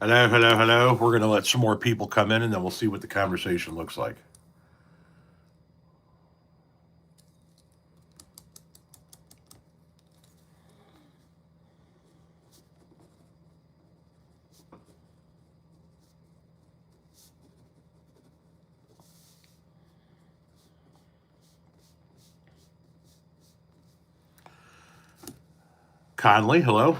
Hello, hello, hello. We're going to let some more people come in and then we'll see what the conversation looks like. Conley, hello.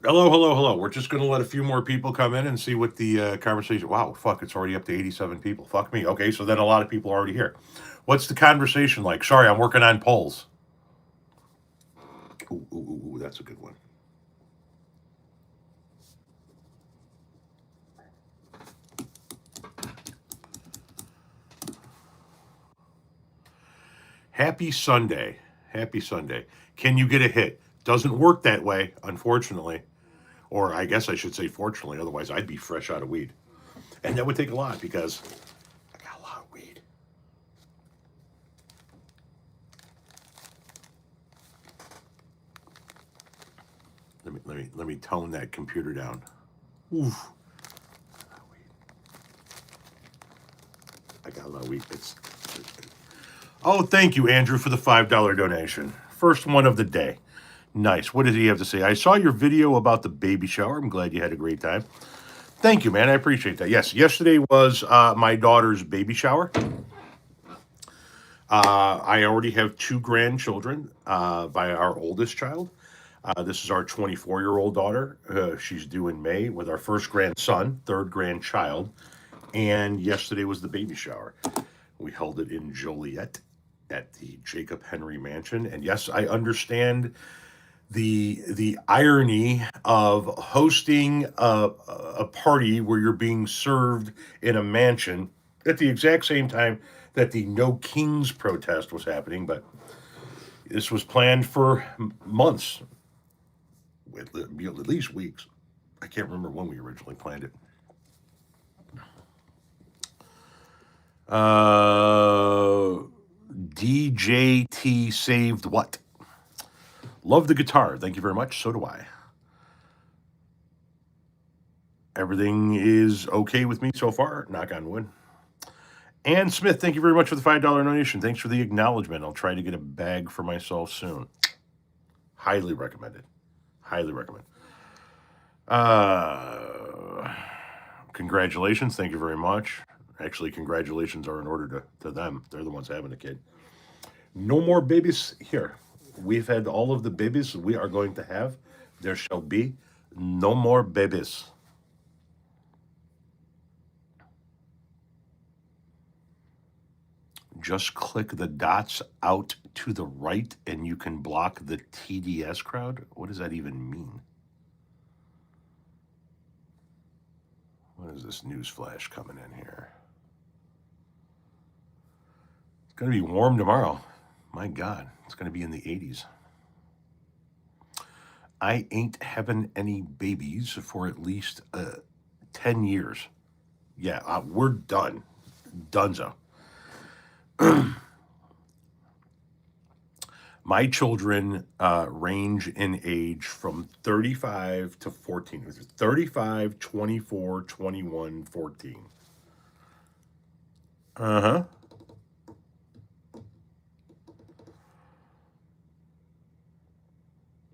Hello, hello, hello. We're just going to let a few more people come in and see what the conversation. Wow, fuck, it's already up to 87 people. Fuck me. Okay, so then a lot of people are already here. What's the conversation like? Sorry, I'm working on polls. Ooh, that's a good one. Happy Sunday. Happy Sunday. Can you get a hit? Doesn't work that way, unfortunately. Or I guess I should say fortunately, otherwise I'd be fresh out of weed. And that would take a lot because I got a lot of weed. Let me tone that computer down. Oof. I got a lot of weed. Oh, thank you, Andrew, for the $5 donation. First one of the day. Nice. What did he have to say? I saw your video about the baby shower. I'm glad you had a great time. Thank you, man. I appreciate that. Yes, yesterday was my daughter's baby shower. I already have 2 grandchildren by our oldest child. This is our 24-year-old daughter. She's due in May with our first grandson, third grandchild. And yesterday was the baby shower. We held it in Joliet at the Jacob Henry Mansion. And yes, I understand the irony of hosting a party where you're being served in a mansion at the exact same time that the No Kings protest was happening, but this was planned for months, at least weeks. I can't remember when we originally planned it. DJT saved what? Love the guitar. Thank you very much. So do I. Everything is okay with me so far. Knock on wood. Ann Smith, thank you very much for the $5 donation. Thanks for the acknowledgement. I'll try to get a bag for myself soon. Highly recommended. Highly recommend. Congratulations. Thank you very much. Actually, congratulations are in order to them. They're the ones having a kid. No more babies here. We've had all of the babies we are going to have. There shall be no more babies. Just click the dots out to the right and you can block the TDS crowd. What does that even mean? What is this news flash coming in here? It's going to be warm tomorrow. My God, it's going to be in the 80s. I ain't having any babies for at least 10 years. Yeah, we're done. Dunzo. My children range in age from 35 to 14. 35, 24, 21, 14. Uh-huh.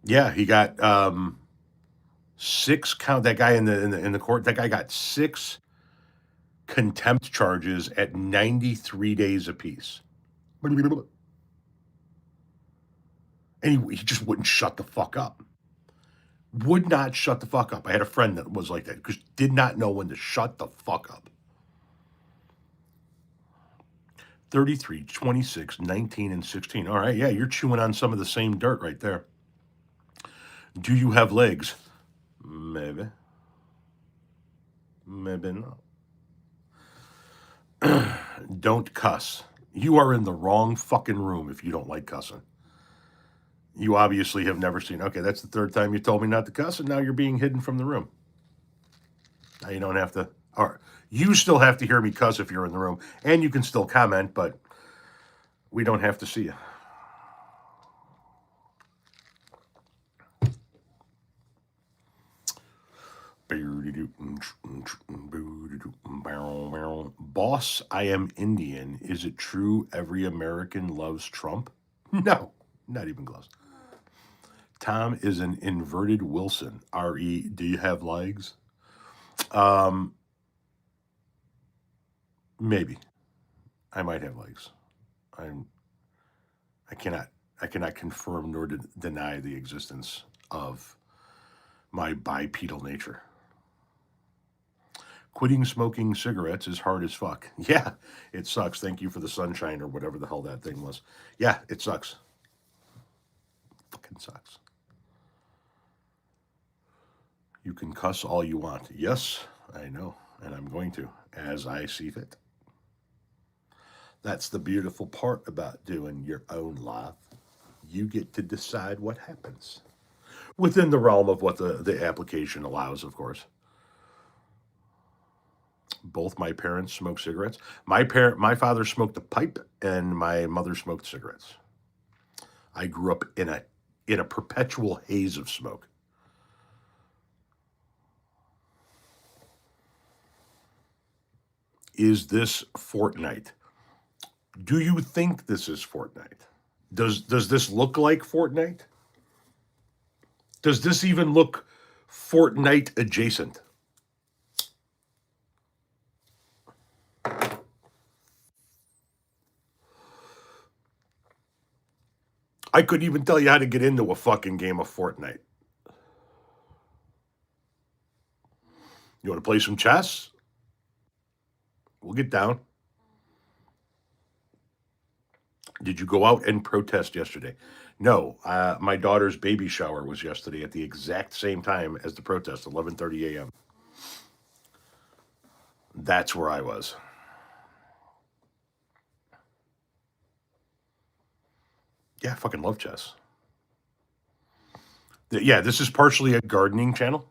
Yeah, he got 6 count. That guy in the court. That guy got 6 contempt charges at 93 days apiece. And he just wouldn't shut the fuck up. Would not shut the fuck up. I had a friend that was like that because did not know when to shut the fuck up. 33, 26, 19, and 16. All right, yeah, you're chewing on some of the same dirt right there. Do you have legs? Maybe. Maybe not. Don't cuss. You are in the wrong fucking room if you don't like cussing. You obviously have never seen. Okay, that's the 3rd time you told me not to cuss, and now you're being hidden from the room. Now you don't have to. Or you still have to hear me cuss if you're in the room, and you can still comment, but we don't have to see you. Boss, I am Indian. Is it true every American loves Trump? No, not even close. Tom is an inverted Wilson. R.E. Do you have legs? Um, maybe. I might have legs. I'm. I cannot. I cannot confirm nor deny the existence of my bipedal nature. Quitting smoking cigarettes is hard as fuck. Yeah, it sucks. Thank you for the sunshine or whatever the hell that thing was. Yeah, it sucks. Fucking sucks. You can cuss all you want. Yes, I know, and I'm going to, as I see fit. That's the beautiful part about doing your own life. You get to decide what happens within the realm of what the application allows, of course. Both my parents smoked cigarettes. My father smoked a pipe, and my mother smoked cigarettes. I grew up in a perpetual haze of smoke. Is this Fortnite? Do you think this is Fortnite? Does this look like Fortnite? Does this even look Fortnite adjacent? I couldn't even tell you how to get into a fucking game of Fortnite. You want to play some chess? We'll get down. Did you go out and protest yesterday? No, my daughter's baby shower was yesterday at the exact same time as the protest, 11:30 a.m. That's where I was. Yeah, I fucking love chess. Yeah, this is partially a gardening channel.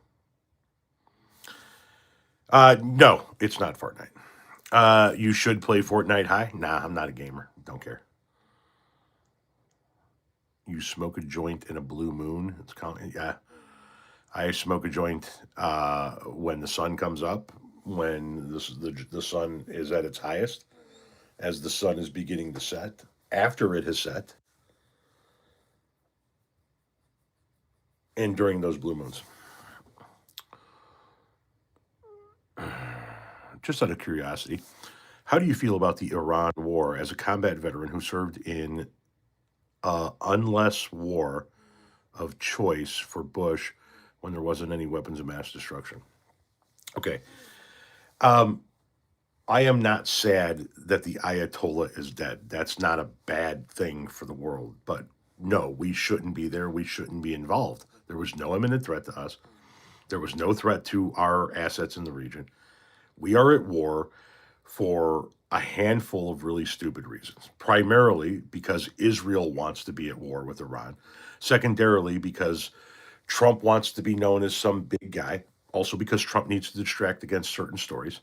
No, it's not Fortnite. You should play Fortnite High. Nah, I'm not a gamer. Don't care. You smoke a joint in a blue moon. It's counting. Yeah, I smoke a joint when the sun comes up, when the sun is at its highest, as the sun is beginning to set, after it has set, and during those blue moons. Just out of curiosity, how do you feel about the Iran war as a combat veteran who served in unless war of choice for Bush when there wasn't any weapons of mass destruction? Okay. I am not sad that the Ayatollah is dead. That's not a bad thing for the world. But no, we shouldn't be there. We shouldn't be involved. There was no imminent threat to us. There was no threat to our assets in the region. We are at war for a handful of really stupid reasons. Primarily because Israel wants to be at war with Iran. Secondarily, because Trump wants to be known as some big guy. Also, because Trump needs to distract against certain stories.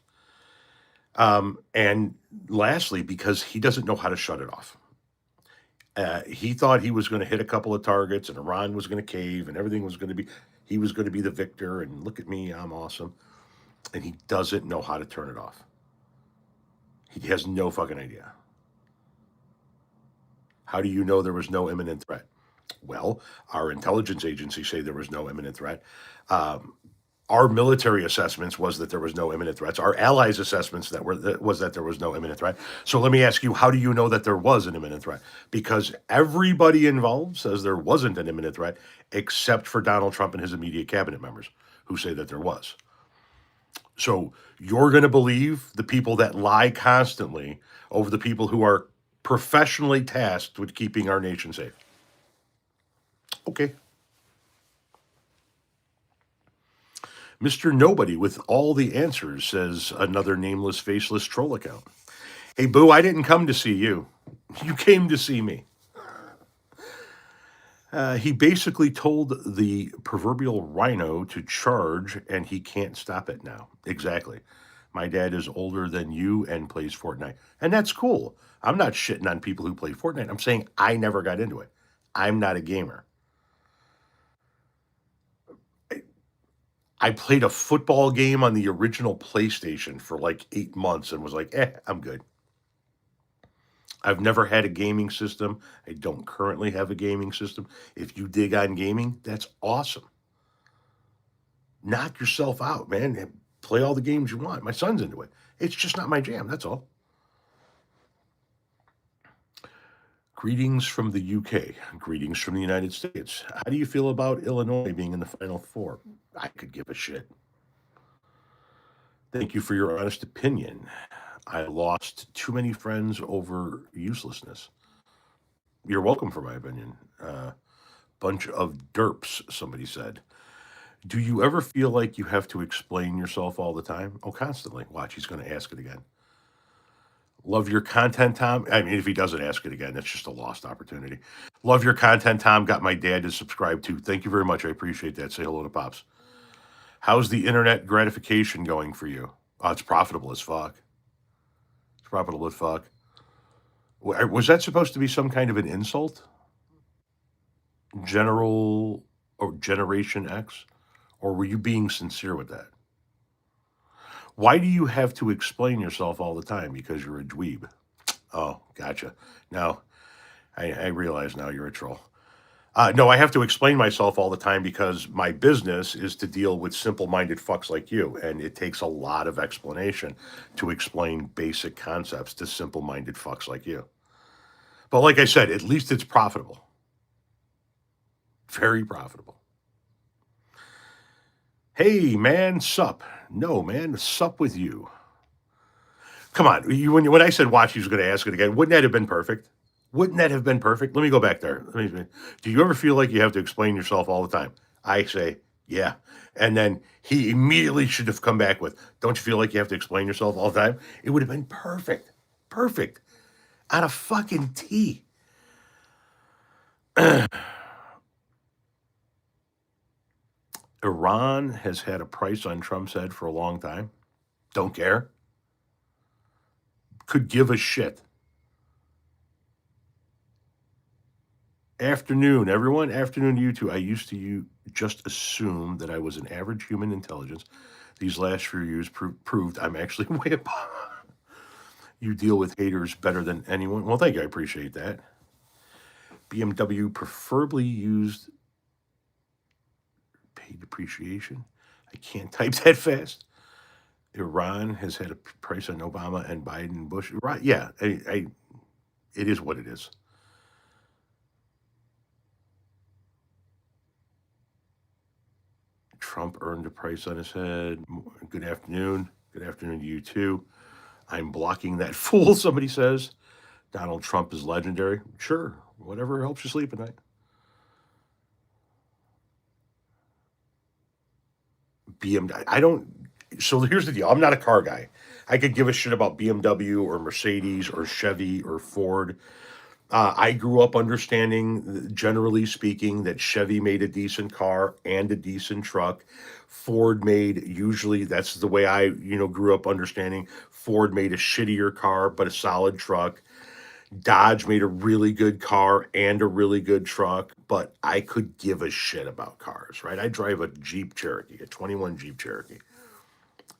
And lastly, because he doesn't know how to shut it off. He thought he was going to hit a couple of targets and Iran was going to cave and everything was going to be, he was going to be the victor and look at me, I'm awesome. And he doesn't know how to turn it off. He has no fucking idea. How do you know there was no imminent threat? Well, our intelligence agencies say there was no imminent threat. Our military assessments was that there was no imminent threats. Our allies' assessments was that there was no imminent threat. So let me ask you, how do you know that there was an imminent threat? Because everybody involved says there wasn't an imminent threat, except for Donald Trump and his immediate cabinet members, who say that there was. So you're going to believe the people that lie constantly over the people who are professionally tasked with keeping our nation safe. Okay. Mr. Nobody with all the answers, says another nameless, faceless troll account. Hey, Boo, I didn't come to see you. You came to see me. He basically told the proverbial rhino to charge, and he can't stop it now. Exactly. My dad is older than you and plays Fortnite. And that's cool. I'm not shitting on people who play Fortnite. I'm saying I never got into it. I'm not a gamer. I played a football game on the original PlayStation for like 8 months and was like, I'm good. I've never had a gaming system. I don't currently have a gaming system. If you dig on gaming, that's awesome. Knock yourself out, man. Play all the games you want. My son's into it. It's just not my jam. That's all. Greetings from the UK. Greetings from the United States. How do you feel about Illinois being in the Final Four? I could give a shit. Thank you for your honest opinion. I lost too many friends over uselessness. You're welcome for my opinion. Bunch of derps, somebody said. Do you ever feel like you have to explain yourself all the time? Oh, constantly. Watch, he's going to ask it again. Love your content, Tom. I mean, if he doesn't ask it again, that's just a lost opportunity. Love your content, Tom. Got my dad to subscribe too. Thank you very much. I appreciate that. Say hello to Pops. How's the internet gratification going for you? Oh, it's profitable as fuck. It's profitable as fuck. Was that supposed to be some kind of an insult? General or Generation X? Or were you being sincere with that? Why do you have to explain yourself all the time? Because you're a dweeb. Oh, gotcha. Now, I realize now you're a troll. No, I have to explain myself all the time because my business is to deal with simple-minded fucks like you, and it takes a lot of explanation to explain basic concepts to simple-minded fucks like you. But like I said, at least it's profitable. Very profitable. Hey, man, sup? No, man, sup with you. Come on, when I said watch, he was going to ask it again. Wouldn't that have been perfect? Wouldn't that have been perfect? Let me go back there. Do you ever feel like you have to explain yourself all the time? I say, yeah. And then he immediately should have come back with, don't you feel like you have to explain yourself all the time? It would have been perfect. Perfect. On a fucking tee. Iran has had a price on Trump's head for a long time. Don't care. Could give a shit. Afternoon, everyone. Afternoon to you too. I used to just assume that I was an average human intelligence. These last few years proved I'm actually way above. You deal with haters better than anyone. Well, thank you. I appreciate that. BMW preferably used paid depreciation. I can't type that fast. Iran has had a price on Obama and Biden, Bush. Right? Yeah, it is what it is. Trump earned a price on his head. Good afternoon. Good afternoon to you too. I'm blocking that fool, somebody says. Donald Trump is legendary. Sure, whatever helps you sleep at night. BMW, I don't. So here's the deal. I'm not a car guy. I could give a shit about BMW or Mercedes or Chevy or Ford. I grew up understanding, generally speaking, that Chevy made a decent car and a decent truck. Ford made, usually that's the way I, grew up understanding. Ford made a shittier car but a solid truck. Dodge made a really good car and a really good truck, but I could give a shit about cars, right? I drive a Jeep Cherokee, a 21 Jeep Cherokee.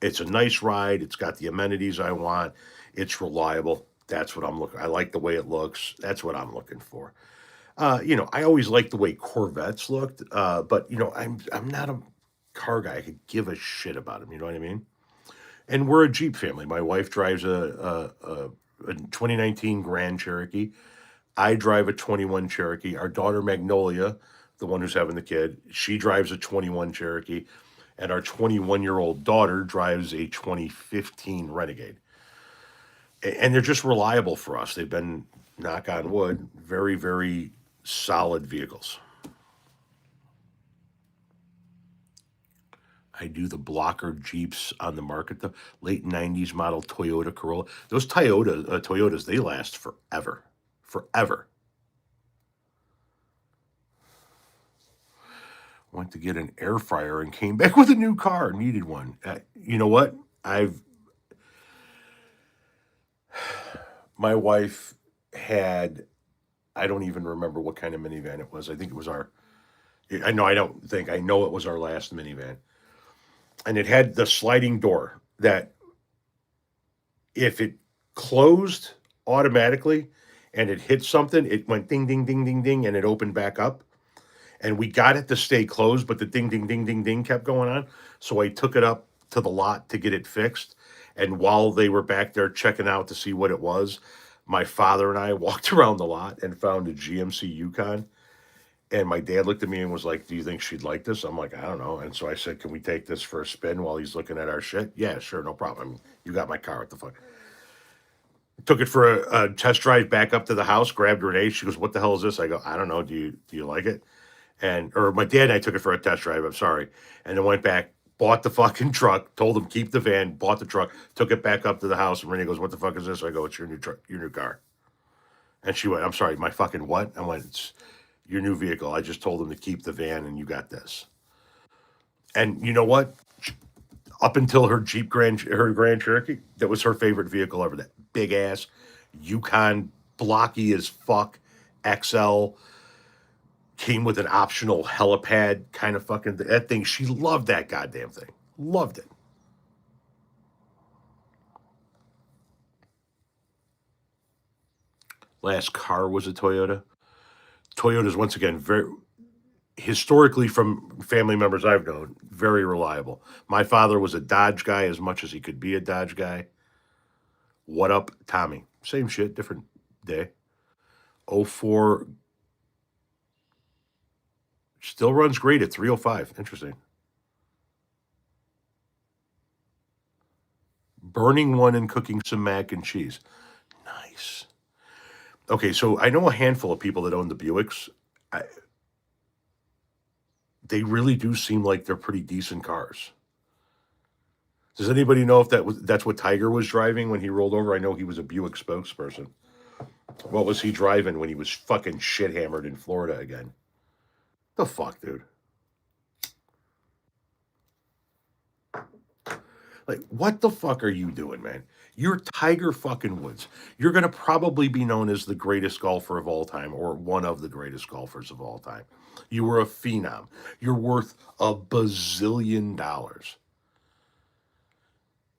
It's a nice ride. It's got the amenities I want. It's reliable. That's what I'm looking. I like the way it looks. That's what I'm looking for. I always liked the way Corvettes looked, but I'm not a car guy. I could give a shit about them. You know what I mean? And we're a Jeep family. My wife drives a 2019 Grand Cherokee. I drive a 21 Cherokee. Our daughter Magnolia, the one who's having the kid, she drives a 21 Cherokee, and our 21-year-old daughter drives a 2015 Renegade. And they're just reliable for us. They've been, knock on wood, very, very solid vehicles. I do the blocker Jeeps on the market, the late 90s model Toyota Corolla. Those Toyotas, they last forever. Forever. Went to get an air fryer and came back with a new car. Needed one. You know what? My wife had, I don't even remember what kind of minivan it was. I think it was I know it was our last minivan. and it had the sliding door that if it closed automatically and it hit something, it went ding, ding, ding, ding, ding, and it opened back up. And we got it to stay closed, but the ding, ding, ding, ding, ding kept going on. So I took it up to the lot to get it fixed. And while they were back there checking out to see what it was, my father and I walked around the lot and found a GMC Yukon. And my dad looked at me and was like, "Do you think she'd like this?" I'm like, "I don't know." And so I said, "Can we take this for a spin while he's looking at our shit?" "Yeah, sure, no problem. You got my car. What the fuck?" Took it for a test drive back up to the house, grabbed Renee. She goes, "What the hell is this?" I go, "I don't know. Do you like it?" And or my dad and I took it for a test drive. I'm sorry, and then went back, bought the fucking truck, told him keep the van, bought the truck, took it back up to the house, and Renee goes, "What the fuck is this?" I go, "It's your new truck, your new car." And she went, "I'm sorry, my fucking what?" I went, "It's your new vehicle. I just told him to keep the van, and you got this." And you know what? Up until her Grand Cherokee, that was her favorite vehicle ever. That big ass Yukon, blocky as fuck, XL, came with an optional helipad kind of fucking that thing. She loved that goddamn thing. Loved it. Last car was a Toyota. Toyota's once again very historically from family members I've known, very reliable. My father was a Dodge guy as much as he could be a Dodge guy. What up, Tommy? Same shit, different day. '04 still runs great at 305. Interesting. Burning one and cooking some mac and cheese. Nice. Okay, so I know a handful of people that own the Buicks. I, they really do seem like they're pretty decent cars. Does anybody know if that's what Tiger was driving when he rolled over? I know he was a Buick spokesperson. What was he driving when he was fucking shit hammered in Florida again? The fuck, dude. Like, what the fuck are you doing, man? You're Tiger fucking Woods. You're gonna probably be known as the greatest golfer of all time, or one of the greatest golfers of all time. You were a phenom. You're worth a bazillion dollars.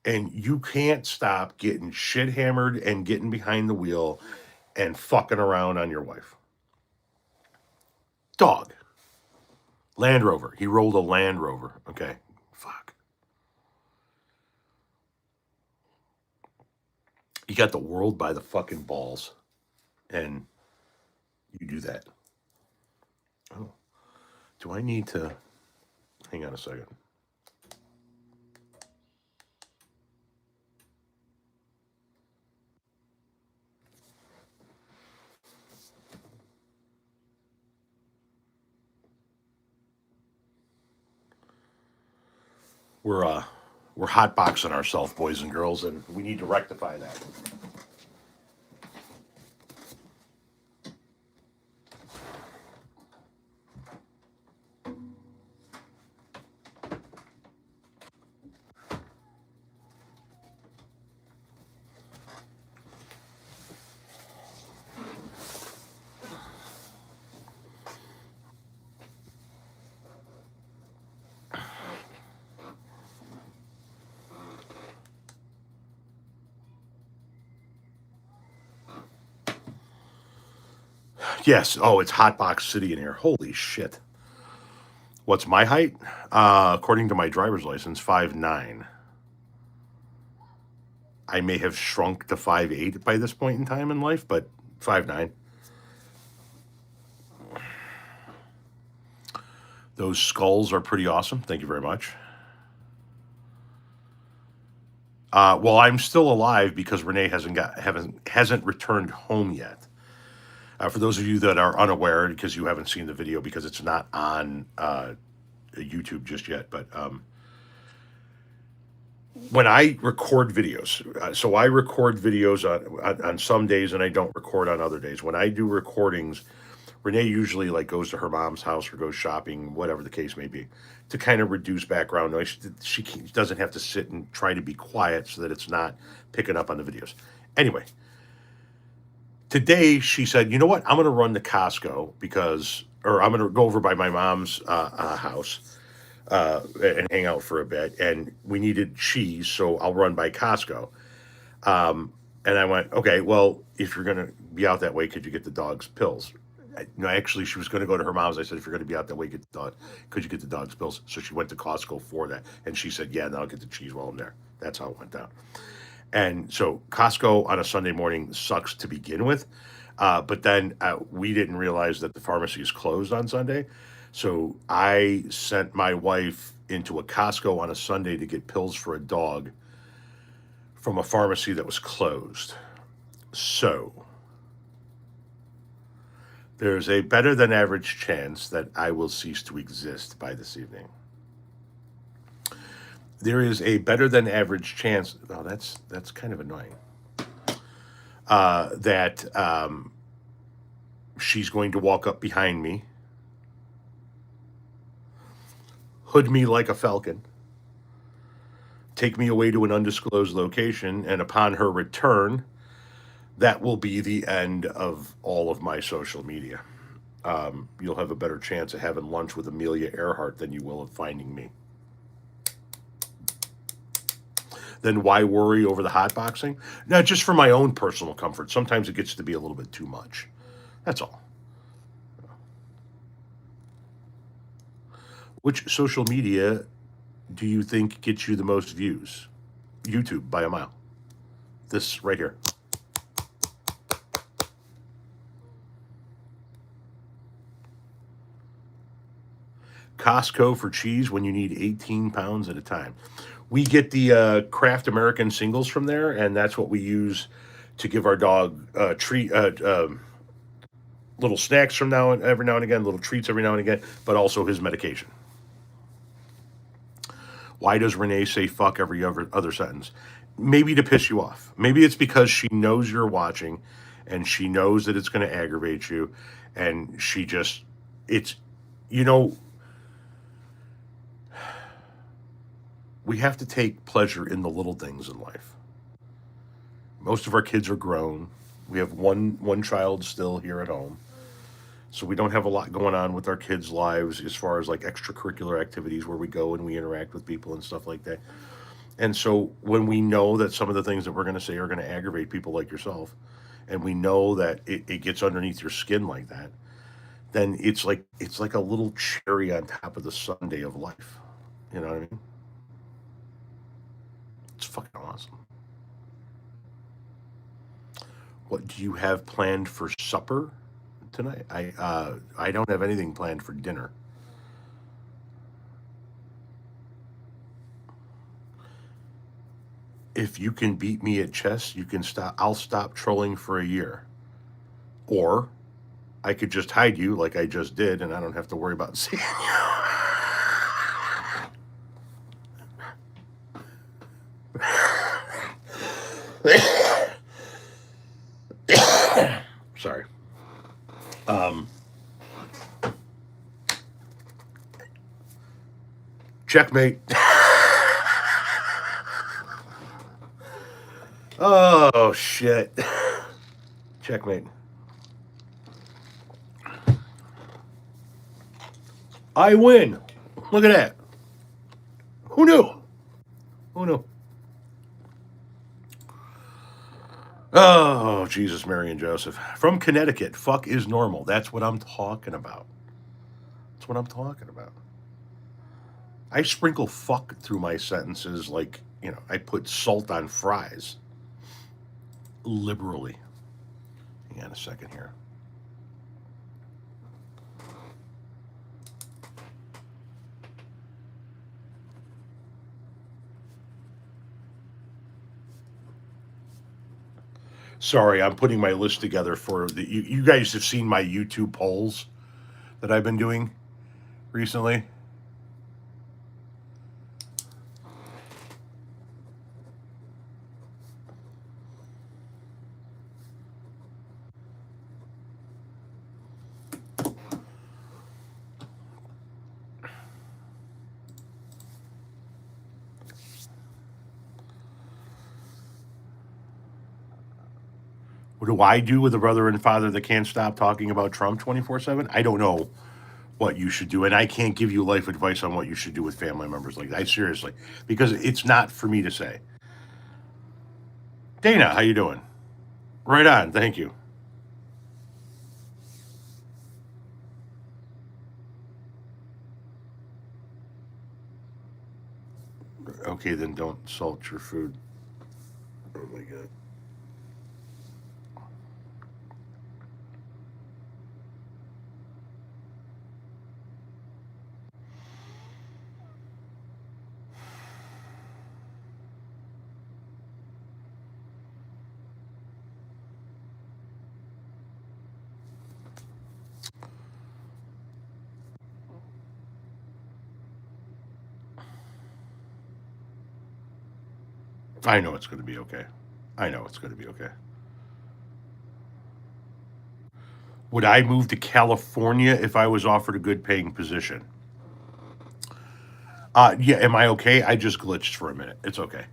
And you can't stop getting shit hammered and getting behind the wheel and fucking around on your wife. Dog. Land Rover. He rolled a Land Rover. Okay. Fuck. You got the world by the fucking balls. And you do that. Oh. Do I need to hang on a second? We're hotboxing ourselves, boys and girls, and we need to rectify that. Yes. Oh, it's Hotbox City in here. Holy shit. What's my height? According to my driver's license, 5'9". I may have shrunk to 5'8" by this point in time in life, but 5'9". Those skulls are pretty awesome. Thank you very much. Well, I'm still alive because Renee hasn't returned home yet. For those of you that are unaware, because you haven't seen the video, because it's not on YouTube just yet, but when I record videos, so I record videos on some days and I don't record on other days. When I do recordings, Renee usually like goes to her mom's house or goes shopping, whatever the case may be, to kind of reduce background noise. She doesn't have to sit and try to be quiet so that it's not picking up on the videos. Anyway, today she said, "You know what? I'm going to run to Costco or I'm going to go over by my mom's house and hang out for a bit. And we needed cheese, so I'll run by Costco. And I went, okay, well, if you're going to be out that way, could you get the dog's pills? No, actually, she was going to go to her mom's. I said, if you're going to be out that way, could you get the dog's pills? So she went to Costco for that. And she said, yeah, then I'll get the cheese while I'm there. That's how it went down. And so Costco on a Sunday morning sucks to begin with. But then we didn't realize that the pharmacy is closed on Sunday. So I sent my wife into a Costco on a Sunday to get pills for a dog from a pharmacy that was closed. So there's a better than average chance that I will cease to exist by this evening. There is a better than average chance. Oh, that's kind of annoying. That she's going to walk up behind me, hood me like a falcon, take me away to an undisclosed location, and upon her return, that will be the end of all of my social media. You'll have a better chance of having lunch with Amelia Earhart than you will of finding me. Then why worry over the hotboxing? Now, just for my own personal comfort. Sometimes it gets to be a little bit too much. That's all. Which social media do you think gets you the most views? YouTube by a mile. This right here. Costco for cheese when you need 18 pounds at a time. We get the Kraft American singles from there, and that's what we use to give our dog little snacks from every now and again, little treats every now and again, but also his medication. Why does Renee say fuck every other sentence? Maybe to piss you off. Maybe it's because she knows you're watching and she knows that it's going to aggravate you. And she just, you know, we have to take pleasure in the little things in life. Most of our kids are grown. We have one child still here at home. So we don't have a lot going on with our kids' lives as far as like extracurricular activities where we go and we interact with people and stuff like that. And so when we know that some of the things that we're going to say are going to aggravate people like yourself, and we know that it gets underneath your skin like that, then it's like a little cherry on top of the sundae of life. You know what I mean? It's fucking awesome. What do you have planned for supper tonight? I don't have anything planned for dinner. If you can beat me at chess, you can stop. I'll stop trolling for a year. Or I could just hide you like I just did, and I don't have to worry about seeing you. Sorry. Checkmate. Oh, shit. Checkmate. I win. Look at that. Who knew? Who knew? Oh, Jesus, Mary, and Joseph. From Connecticut. Fuck is normal. That's what I'm talking about. That's what I'm talking about. I sprinkle fuck through my sentences like, I put salt on fries. Liberally. Hang on a second here. Sorry, I'm putting my list together for you guys have seen my YouTube polls that I've been doing recently. What do I do with a brother and father that can't stop talking about Trump 24/7? I don't know. what you should do, and I can't give you life advice on what you should do with family members like that. I seriously, because it's not for me to say. Dana, how you doing? Right on, thank you. Okay, then don't salt your food. Oh my god. I know it's going to be okay. I know it's going to be okay. Would I move to California if I was offered a good paying position? Yeah, am I okay? I just glitched for a minute. It's okay.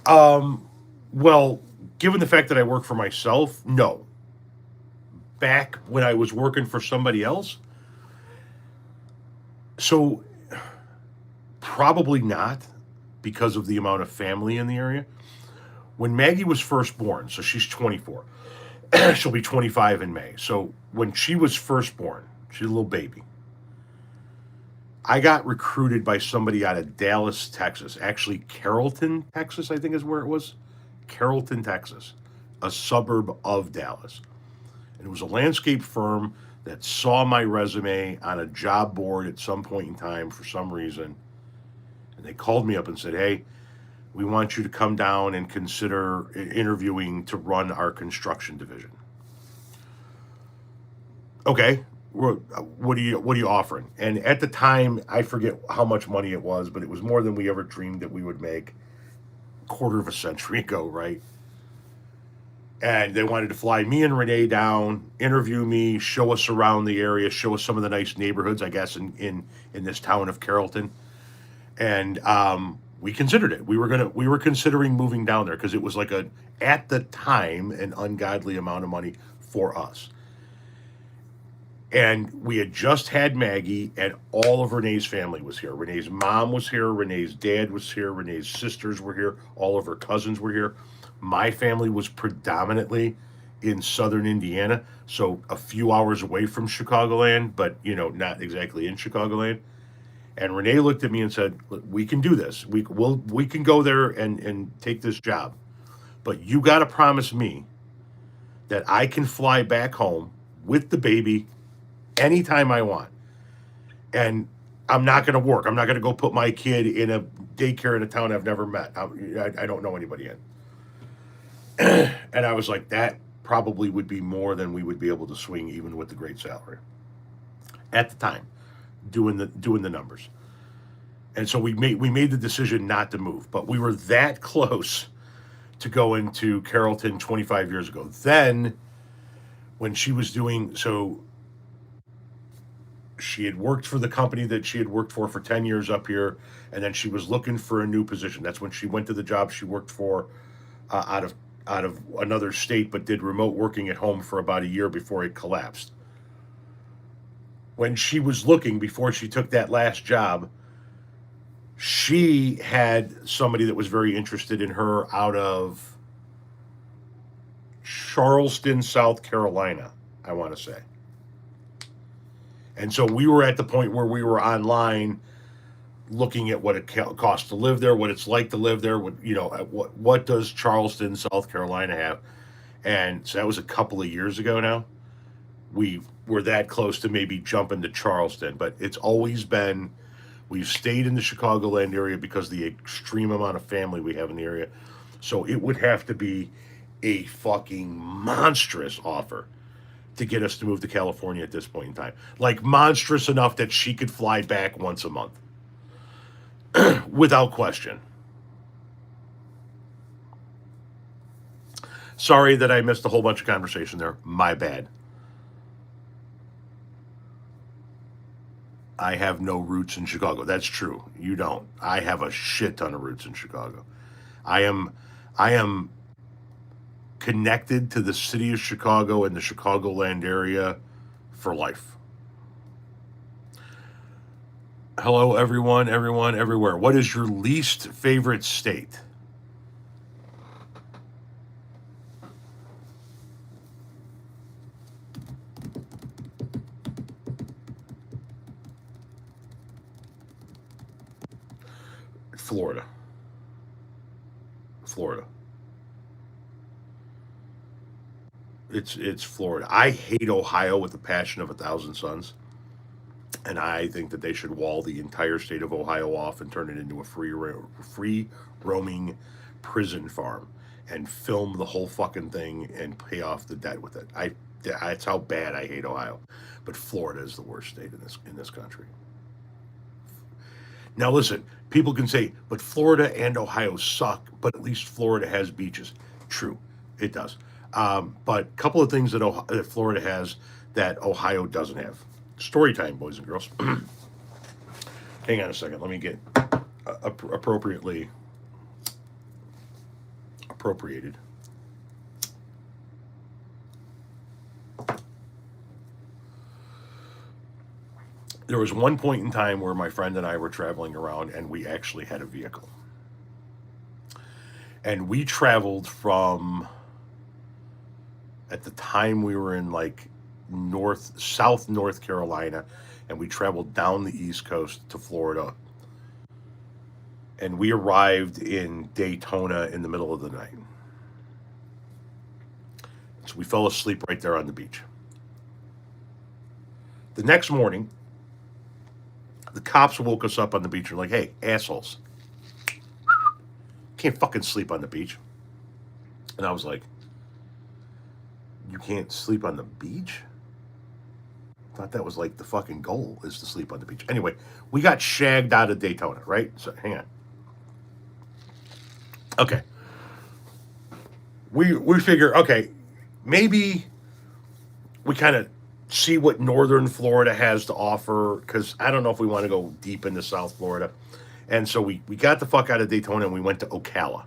Well, given the fact that I work for myself, no. Back when I was working for somebody else, so probably not because of the amount of family in the area. When Maggie was first born, so she's 24, she'll be 25 in May. So when she was first born, she's a little baby. I got recruited by somebody out of Dallas, Texas. Actually, Carrollton, Texas, I think is where it was. Carrollton, Texas, a suburb of Dallas. And it was a landscape firm that saw my resume on a job board at some point in time for some reason. And they called me up and said, hey, we want you to come down and consider interviewing to run our construction division. Okay, what are you offering? And at the time, I forget how much money it was, but it was more than we ever dreamed that we would make a quarter of a century ago, right? And they wanted to fly me and Renee down, interview me, show us around the area, show us some of the nice neighborhoods, I guess, in this town of Carrollton. And we considered it. We were considering moving down there because it was like at the time an ungodly amount of money for us. And we had just had Maggie, and all of Renee's family was here. Renee's mom was here. Renee's dad was here. Renee's sisters were here. All of her cousins were here. My family was predominantly in southern Indiana, so a few hours away from Chicagoland, but not exactly in Chicagoland. And Renee looked at me and said, "We can do this. We can go there and take this job, but you got to promise me that I can fly back home with the baby anytime I want. And I'm not going to work. I'm not going to go put my kid in a daycare in a town I've never met. I don't know anybody in." And I was like, that probably would be more than we would be able to swing even with the great salary at the time, doing the numbers. And so we made the decision not to move, but we were that close to going to Carrollton 25 years ago. Then when she was doing so, she had worked for the company that she had worked for 10 years up here, and then she was looking for a new position. That's when she went to the job she worked for out of another state, but did remote working at home for about a year before it collapsed. When she was looking before she took that last job, she had somebody that was very interested in her out of Charleston, South Carolina, I want to say. And so we were at the point where we were online looking at what it costs to live there, what it's like to live there, what does Charleston, South Carolina have? And so that was a couple of years ago now. We were that close to maybe jumping to Charleston, but it's always been, we've stayed in the Chicagoland area because of the extreme amount of family we have in the area. So it would have to be a fucking monstrous offer to get us to move to California at this point in time. Like monstrous enough that she could fly back once a month. Without question. Sorry that I missed a whole bunch of conversation there. My bad. I have no roots in Chicago. That's true. You don't. I have a shit ton of roots in Chicago. I am connected to the city of Chicago and the Chicagoland area for life. Hello, everyone, everywhere. What is your least favorite state? Florida. Florida. It's Florida. I hate Ohio with the passion of a thousand suns, and I think that they should wall the entire state of Ohio off and turn it into a free roaming prison farm and film the whole fucking thing and pay off the debt with it. That's how bad I hate Ohio. But Florida is the worst state in this country. Now listen, people can say, but Florida and Ohio suck, but at least Florida has beaches. True, it does. But a couple of things that Florida has that Ohio doesn't have. Story time, boys and girls. Hang on a second. Let me get appropriately appropriated. There was one point in time where my friend and I were traveling around and we actually had a vehicle. And we traveled from, at the time we were in like South North Carolina, and we traveled down the East Coast to Florida. And we arrived in Daytona in the middle of the night. So we fell asleep right there on the beach. The next morning, the cops woke us up on the beach and were like, hey, assholes, can't fucking sleep on the beach. And I was like, you can't sleep on the beach? I thought that was like the fucking goal, is to sleep on the beach. Anyway, we got shagged out of Daytona, right? So hang on. Okay. We figure, okay, maybe we kind of see what northern Florida has to offer, because I don't know if we want to go deep into South Florida. And so we got the fuck out of Daytona and we went to Ocala.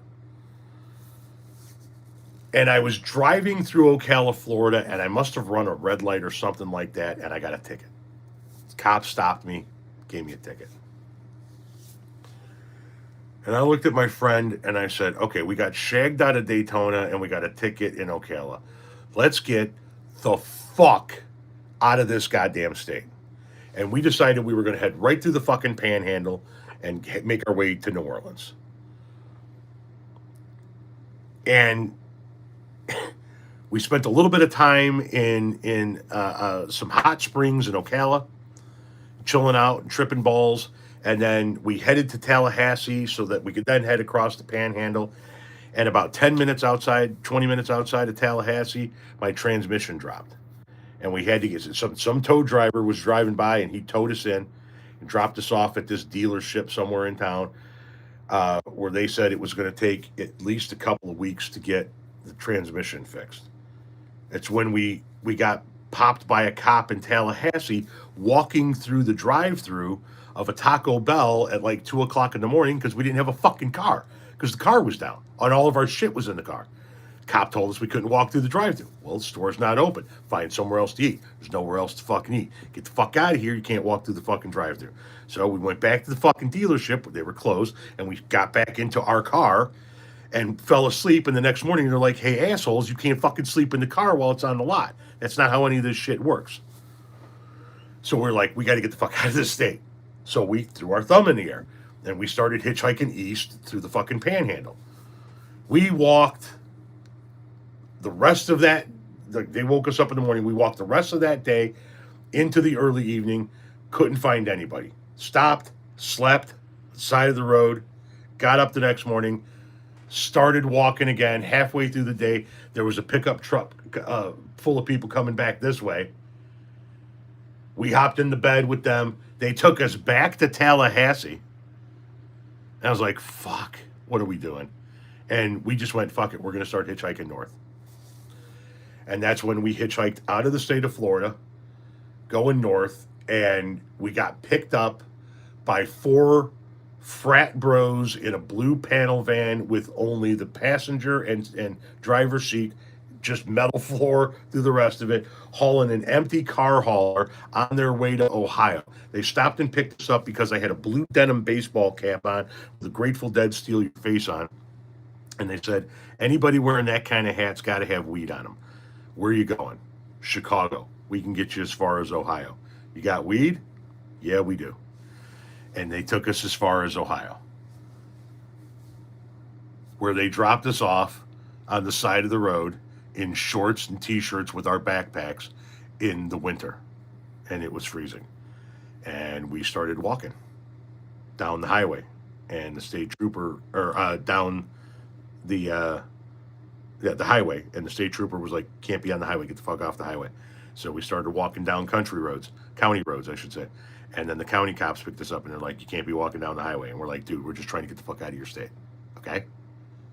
And I was driving through Ocala, Florida, and I must have run a red light or something like that, and I got a ticket. The cop stopped me, gave me a ticket. And I looked at my friend and I said, okay, we got shagged out of Daytona and we got a ticket in Ocala. Let's get the fuck out of this goddamn state. And we decided we were going to head right through the fucking panhandle and make our way to New Orleans. And we spent a little bit of time in some hot springs in Ocala, chilling out and tripping balls. And then we headed to Tallahassee so that we could then head across the panhandle. And about 20 minutes outside of Tallahassee, my transmission dropped. And we had to get some tow driver was driving by and he towed us in and dropped us off at this dealership somewhere in town, where they said it was going to take at least a couple of weeks to get the transmission fixed. It's when we got popped by a cop in Tallahassee walking through the drive-through of a Taco Bell at like 2 o'clock in the morning because we didn't have a fucking car, because the car was down and all of our shit was in the car. Cop told us we couldn't walk through the drive-thru. Well, the store's not open. Find somewhere else to eat. There's nowhere else to fucking eat. Get the fuck out of here. You can't walk through the fucking drive-thru. So we went back to the fucking dealership. They were closed. And we got back into our car and fell asleep. And the next morning, they're like, hey, assholes, you can't fucking sleep in the car while it's on the lot. That's not how any of this shit works. So we're like, we got to get the fuck out of this state. So we threw our thumb in the air. And we started hitchhiking east through the fucking panhandle. We walked the rest of that, they woke us up in the morning. We walked the rest of that day into the early evening, couldn't find anybody. Stopped, slept, side of the road, got up the next morning, started walking again. Halfway through the day, there was a pickup truck full of people coming back this way. We hopped in the bed with them. They took us back to Tallahassee. And I was like, fuck, what are we doing? And we just went, fuck it, we're going to start hitchhiking north. And that's when we hitchhiked out of the state of Florida, going north, and we got picked up by 4 frat bros in a blue panel van with only the passenger and driver's seat just metal floor through the rest of it, hauling an empty car hauler on their way to Ohio. They stopped and picked us up because I had a blue denim baseball cap on with a Grateful Dead Steal Your Face on. And they said, anybody wearing that kind of hat's got to have weed on them. Where are you going? Chicago. We can get you as far as Ohio. You got weed? Yeah, we do. And they took us as far as Ohio, where they dropped us off on the side of the road in shorts and t-shirts with our backpacks in the winter. And it was freezing. And we started walking down the highway. And the state trooper, or down the highway, and the state trooper was like, can't be on the highway, get the fuck off the highway. So we started walking down county roads, I should say. And then the county cops picked us up and they're like, you can't be walking down the highway. And we're like, dude, we're just trying to get the fuck out of your state. Okay?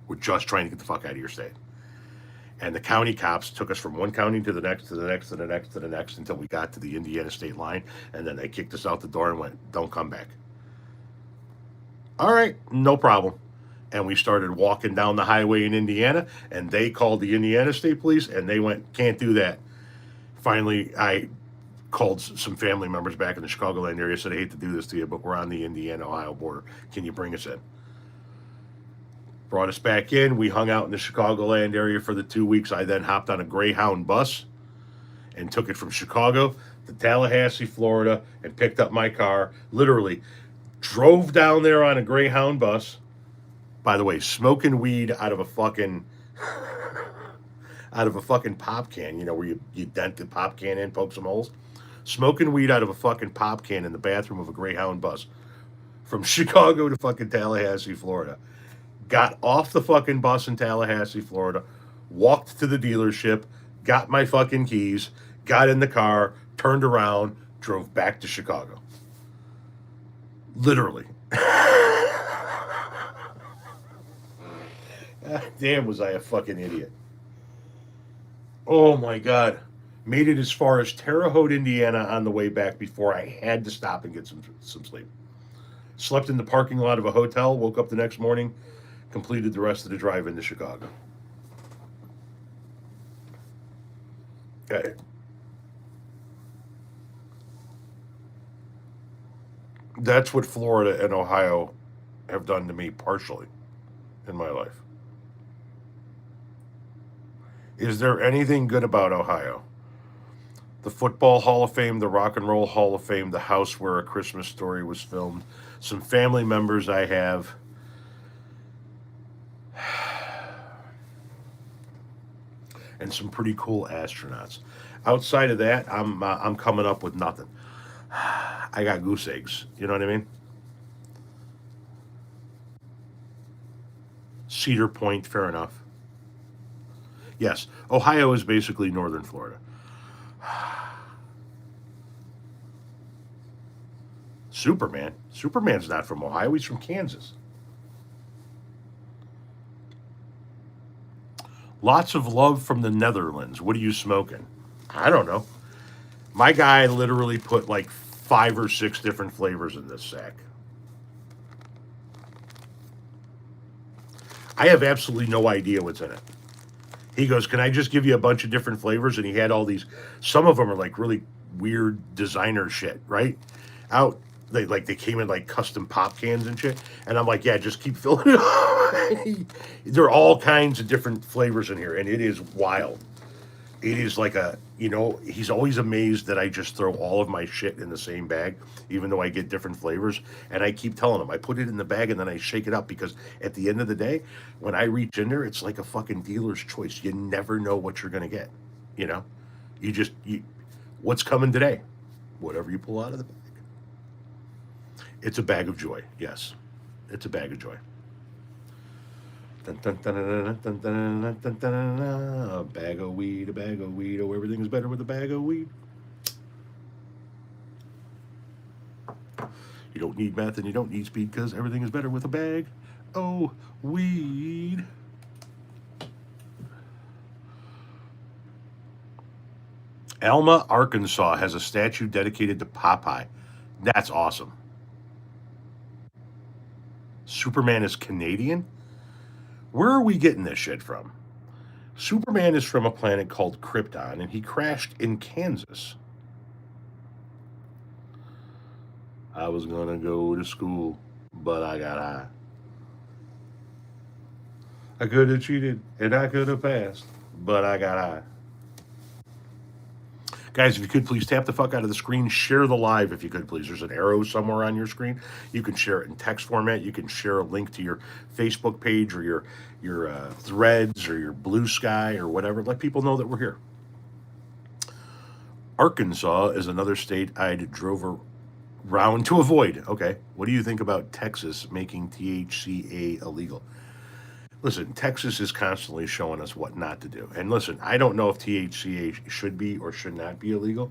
We're just trying to get the fuck out of your state. And the county cops took us from one county to the next, to the next, to the next, to the next, until we got to the Indiana state line. And then they kicked us out the door and went, don't come back. All right, no problem. And we started walking down the highway in Indiana, and they called the Indiana State Police, and they went, can't do that. Finally, I called some family members back in the Chicagoland area, said, I hate to do this to you, but we're on the Indiana-Ohio border. Can you bring us in? Brought us back in. We hung out in the Chicagoland area for the 2 weeks. I then hopped on a Greyhound bus and took it from Chicago to Tallahassee, Florida, and picked up my car. Literally drove down there on a Greyhound bus. By the way, smoking weed out of a fucking pop can, you know, where you dent the pop can in, poke some holes. Smoking weed out of a fucking pop can in the bathroom of a Greyhound bus from Chicago to fucking Tallahassee, Florida. Got off the fucking bus in Tallahassee, Florida, walked to the dealership, got my fucking keys, got in the car, turned around, drove back to Chicago. Literally. Damn, was I a fucking idiot. Oh my God. Made it as far as Terre Haute, Indiana on the way back before I had to stop and get some sleep. Slept in the parking lot of a hotel, woke up the next morning, completed the rest of the drive into Chicago. Okay. That's what Florida and Ohio have done to me partially in my life. Is there anything good about Ohio? The Football Hall of Fame, the Rock and Roll Hall of Fame, the house where A Christmas Story was filmed, some family members I have. And some pretty cool astronauts. Outside of that, I'm coming up with nothing. I got goose eggs. You know what I mean? Cedar Point, fair enough. Yes, Ohio is basically northern Florida. Superman. Superman's not from Ohio. He's from Kansas. Lots of love from the Netherlands. What are you smoking? I don't know. My guy literally put like 5 or 6 different flavors in this sack. I have absolutely no idea what's in it. He goes, can I just give you a bunch of different flavors? And he had all these, some of them are like really weird designer shit, right? They came in like custom pop cans and shit. And I'm like, yeah, just keep filling it up. There are all kinds of different flavors in here, and it is wild. It is like he's always amazed that I just throw all of my shit in the same bag, even though I get different flavors. And I keep telling him, I put it in the bag and then I shake it up, because at the end of the day, when I reach in there, it's like a fucking dealer's choice. You never know what you're going to get. You know, what's coming today? Whatever you pull out of the bag. It's a bag of joy. Yes, it's a bag of joy. A bag of weed, a bag of weed. Oh, everything is better with a bag of weed. You don't need meth and you don't need speed, because everything is better with a bag. Oh, weed. Alma, Arkansas has a statue dedicated to Popeye. That's awesome. Superman is Canadian? Where are we getting this shit from? Superman is from a planet called Krypton, and he crashed in Kansas. I was gonna go to school, but I got high. I could have cheated, and I could have passed, but I got high. Guys, if you could please tap the fuck out of the screen, share the live if you could please. There's an arrow somewhere on your screen. You can share it in text format. You can share a link to your Facebook page or your threads or your Bluesky or whatever. Let people know that we're here. Arkansas is another state I'd drove around to avoid. Okay. What do you think about Texas making THCA illegal? Listen, Texas is constantly showing us what not to do. And listen, I don't know if THCA should be or should not be illegal.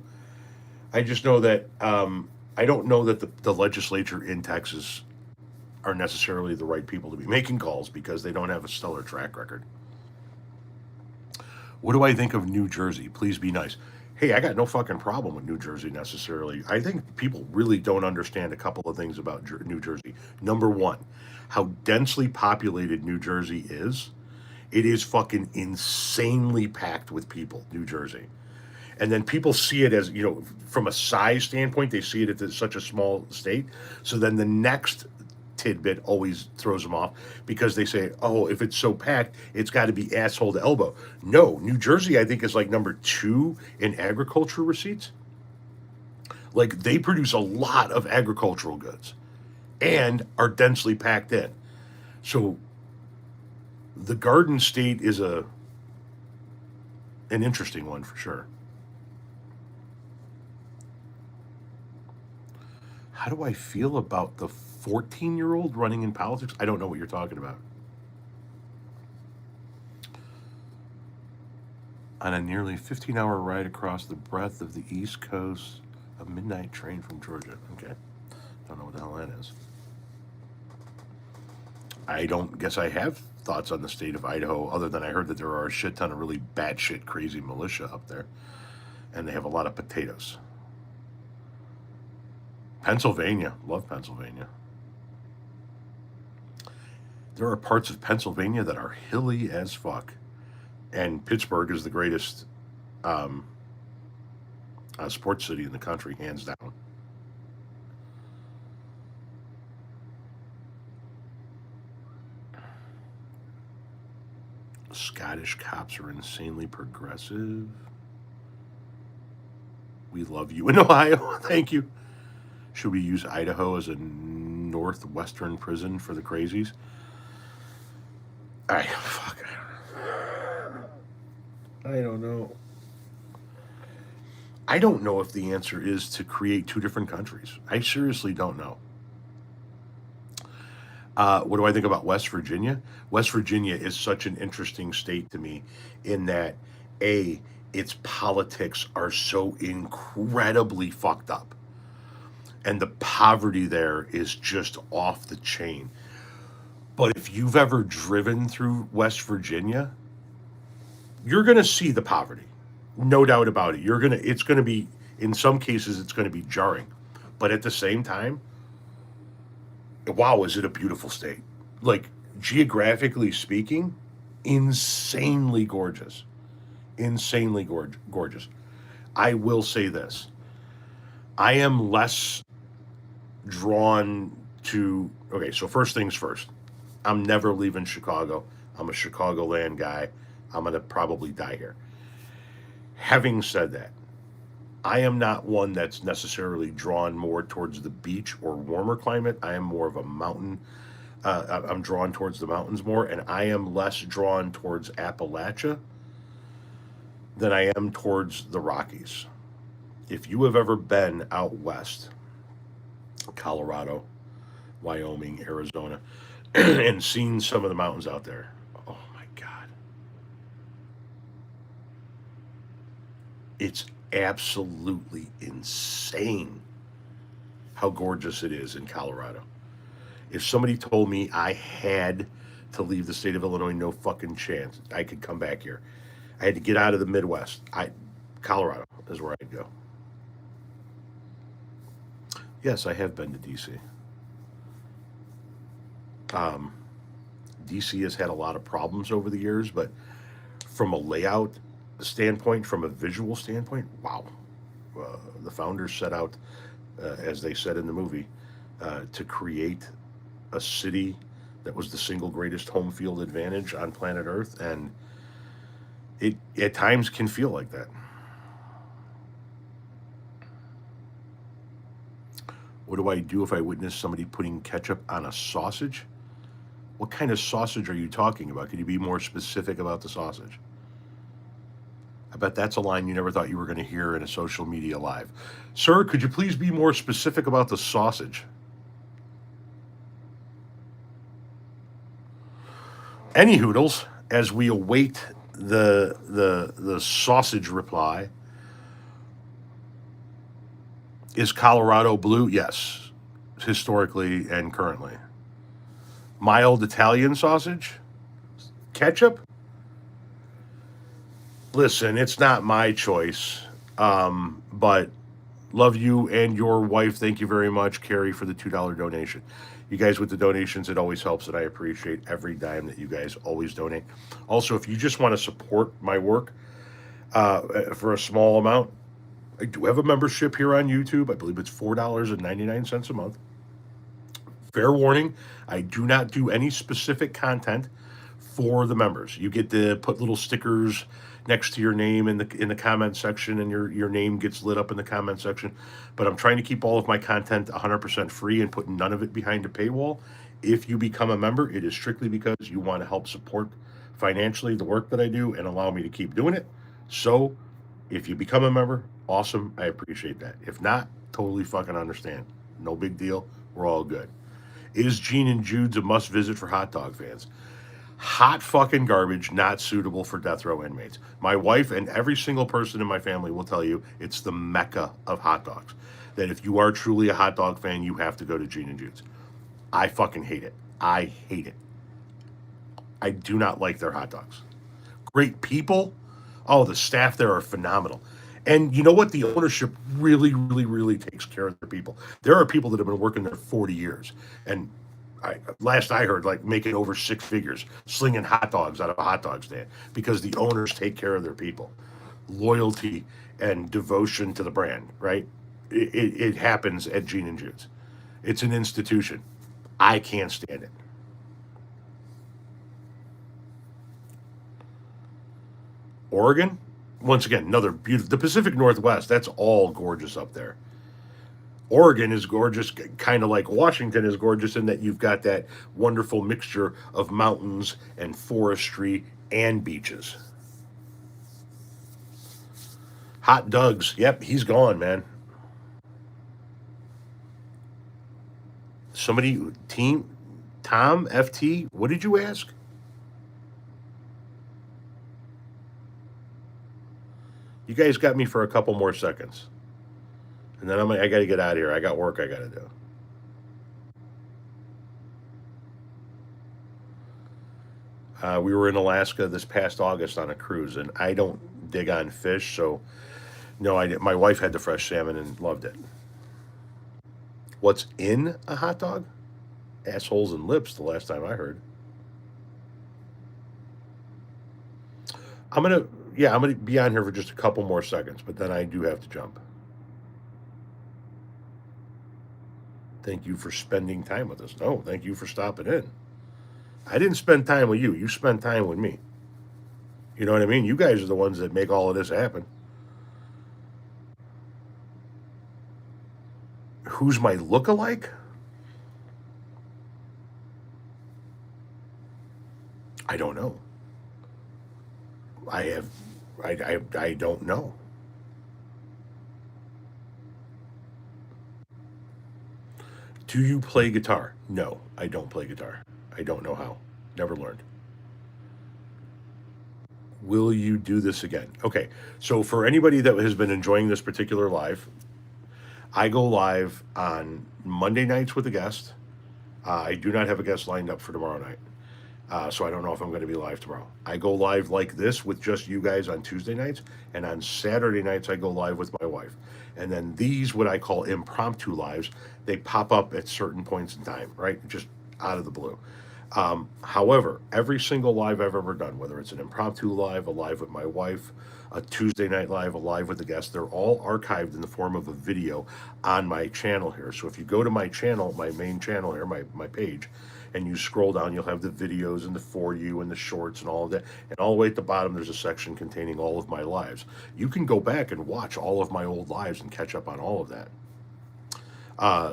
I just know that I don't know that the legislature in Texas are necessarily the right people to be making calls because they don't have a stellar track record. What do I think of New Jersey? Please be nice. Hey, I got no fucking problem with New Jersey necessarily. I think people really don't understand a couple of things about New Jersey. Number one, how densely populated New Jersey is. It is fucking insanely packed with people, New Jersey. And then people see it as, from a size standpoint, they see it as such a small state. So then the next tidbit always throws them off because they say, oh, if it's so packed, it's got to be asshole to elbow. No, New Jersey, I think, is like number 2 in agriculture receipts. Like, they produce a lot of agricultural goods and are densely packed in. So the Garden State is an interesting one for sure. How do I feel about the 14-year-old running in politics? I don't know what you're talking about. On a nearly 15-hour ride across the breadth of the East Coast, a midnight train from Georgia. Okay. Don't know what the hell that is. I don't guess I have thoughts on the state of Idaho other than I heard that there are a shit ton of really batshit crazy militia up there. And they have a lot of potatoes. Pennsylvania. Love Pennsylvania. There are parts of Pennsylvania that are hilly as fuck. And Pittsburgh is the greatest sports city in the country, hands down. Scottish cops are insanely progressive. We love you in Ohio. Thank you. Should we use Idaho as a northwestern prison for the crazies? I don't know. I don't know if the answer is to create 2 different countries. I seriously don't know. What do I think about West Virginia? West Virginia is such an interesting state to me in that, A, its politics are so incredibly fucked up. And the poverty there is just off the chain. But if you've ever driven through West Virginia, you're going to see the poverty. No doubt about it. It's going to be, in some cases, it's going to be jarring. But at the same time, wow, is it a beautiful state. Like, geographically speaking, insanely gorgeous. Insanely gorgeous. I will say this. I am less drawn to, okay, so first things first. I'm never leaving Chicago. I'm a Chicagoland guy. I'm going to probably die here. Having said that, I am not one that's necessarily drawn more towards the beach or warmer climate. I am more of a mountain. I'm drawn towards the mountains more, and I am less drawn towards Appalachia than I am towards the Rockies. If you have ever been out west, Colorado, Wyoming, Arizona, and seen some of the mountains out there, oh my God. It's absolutely insane how gorgeous it is in Colorado. If somebody told me I had to leave the state of Illinois, no fucking chance. I could come back here. I had to get out of the Midwest. Colorado is where I'd go. Yes, I have been to DC. DC has had a lot of problems over the years, but from a layout standpoint, from a visual standpoint, wow. The founders set out, as they said in the movie, to create a city that was the single greatest home field advantage on planet Earth, and it at times can feel like that. What do I do if I witness somebody putting ketchup on a sausage? What kind of sausage are you talking about? Could you be more specific about the sausage? I bet that's a line you never thought you were going to hear in a social media live. Sir, could you please be more specific about the sausage? Any hoodles, as we await the sausage reply. Is Colorado blue? Yes, historically and currently. Mild Italian sausage? Ketchup? Listen, it's not my choice, but love you and your wife. Thank you very much, Carrie, for the $2 donation. You guys with the donations, it always helps, and I appreciate every dime that you guys always donate. Also, if you just want to support my work for a small amount, I do have a membership here on YouTube. I believe it's $4.99 a month. Fair warning, I do not do any specific content for the members. You get to put little stickers next to your name in the comment section, and your name gets lit up in the comment section. But I'm trying to keep all of my content 100% free and put none of it behind a paywall. If you become a member, it is strictly because you want to help support financially the work that I do and allow me to keep doing it. So if you become a member, awesome. I appreciate that. If not, totally fucking understand. No big deal. We're all good. Is Gene and Jude's a must visit for hot dog fans? Hot fucking garbage, not suitable for death row inmates. My wife and every single person in my family will tell you it's the mecca of hot dogs. That if you are truly a hot dog fan, you have to go to Gene and Jude's. I fucking hate it. I hate it. I do not like their hot dogs. Great people. Oh, the staff there are phenomenal. And you know what? The ownership really, really, really takes care of their people. There are people that have been working there 40 years. And last I heard, like making over six figures, slinging hot dogs out of a hot dog stand because the owners take care of their people. Loyalty and devotion to the brand, right? It happens at Gene and Jude's. It's an institution. I can't stand it. Oregon, once again, another beautiful. The Pacific Northwest, that's all gorgeous up there. Oregon is gorgeous, kind of like Washington is gorgeous in that you've got that wonderful mixture of mountains and forestry and beaches. Hot Doug's, yep, he's gone, man. Somebody, team, Tom, FT, what did you ask? You guys got me for a couple more seconds. And then I got to get out of here. I got work I got to do. We were in Alaska this past August on a cruise, and I don't dig on fish, so no, I didn't. My wife had the fresh salmon and loved it. What's in a hot dog? Assholes and lips, the last time I heard. I'm gonna be on here for just a couple more seconds, but then I do have to jump. Thank you for spending time with us. No, thank you for stopping in. I didn't spend time with you. You spent time with me. You know what I mean? You guys are the ones that make all of this happen. Who's my look-alike? I don't know. I don't know. Do you play guitar? No, I don't play guitar. I don't know how. Never learned. Will you do this again? Okay, so for anybody that has been enjoying this particular live, I go live on Monday nights with a guest. I do not have a guest lined up for tomorrow night. So I don't know if I'm going to be live tomorrow. I go live like this with just you guys on Tuesday nights, and on Saturday nights I go live with my wife. And then these, what I call impromptu lives, they pop up at certain points in time, right? Just out of the blue. However, every single live I've ever done, whether it's an impromptu live, a live with my wife, a Tuesday night live, a live with a guest, they're all archived in the form of a video on my channel here. So if you go to my channel, my main channel here, my page, and you scroll down, you'll have the videos and the for you and the shorts and all of that. And all the way at the bottom, there's a section containing all of my lives. You can go back and watch all of my old lives and catch up on all of that.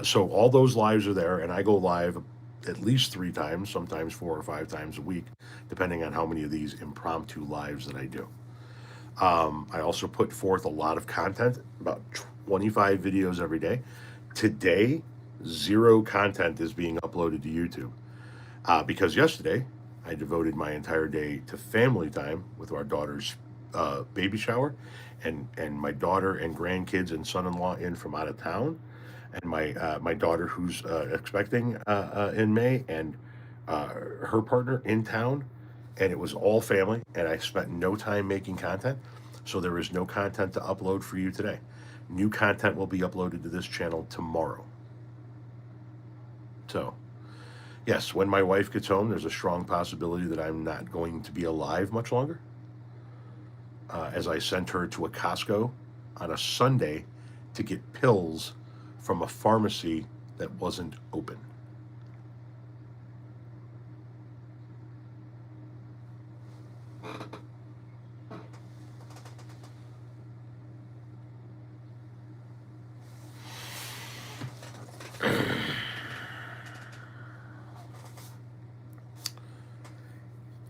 So all those lives are there, and I go live at least 3 times, sometimes 4 or 5 times a week, depending on how many of these impromptu lives that I do. I also put forth a lot of content, about 25 videos every day. Today, 0 content is being uploaded to YouTube because yesterday I devoted my entire day to family time with our daughter's baby shower, and my daughter and grandkids and son-in-law in from out of town, and my daughter who's expecting in May, and her partner in town, and it was all family, and I spent no time making content, so there is no content to upload for you today. New content will be uploaded to this channel tomorrow. So, yes, when my wife gets home, there's a strong possibility that I'm not going to be alive much longer, as I sent her to a Costco on a Sunday to get pills from a pharmacy that wasn't open.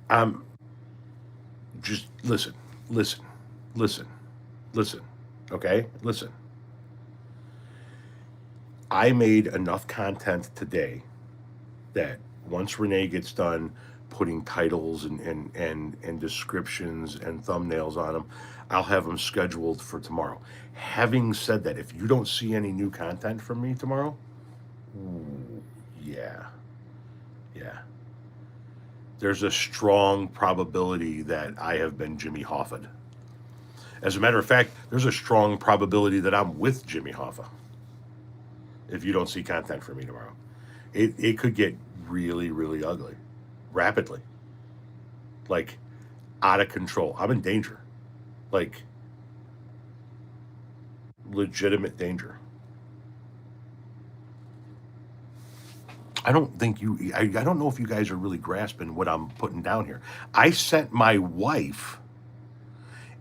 I'm just listen, listen, listen, listen. Okay, listen. I made enough content today that once Renee gets done putting titles and descriptions and thumbnails on them, I'll have them scheduled for tomorrow. Having said that, if you don't see any new content from me tomorrow, yeah, yeah, there's a strong probability that I have been Jimmy Hoffa. As a matter of fact, there's a strong probability that I'm with Jimmy Hoffa if you don't see content from me tomorrow. It could get really, really ugly rapidly, like out of control. I'm in danger, like legitimate danger. I don't think I don't know if you guys are really grasping what I'm putting down here. I sent my wife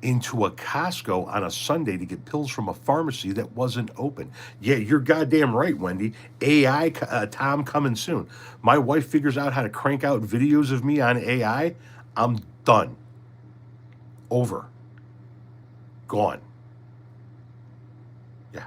into a Costco on a Sunday to get pills from a pharmacy that wasn't open. Yeah, you're goddamn right, Wendy. AI, Tom, coming soon. My wife figures out how to crank out videos of me on AI. I'm done. Over. Gone. Yeah.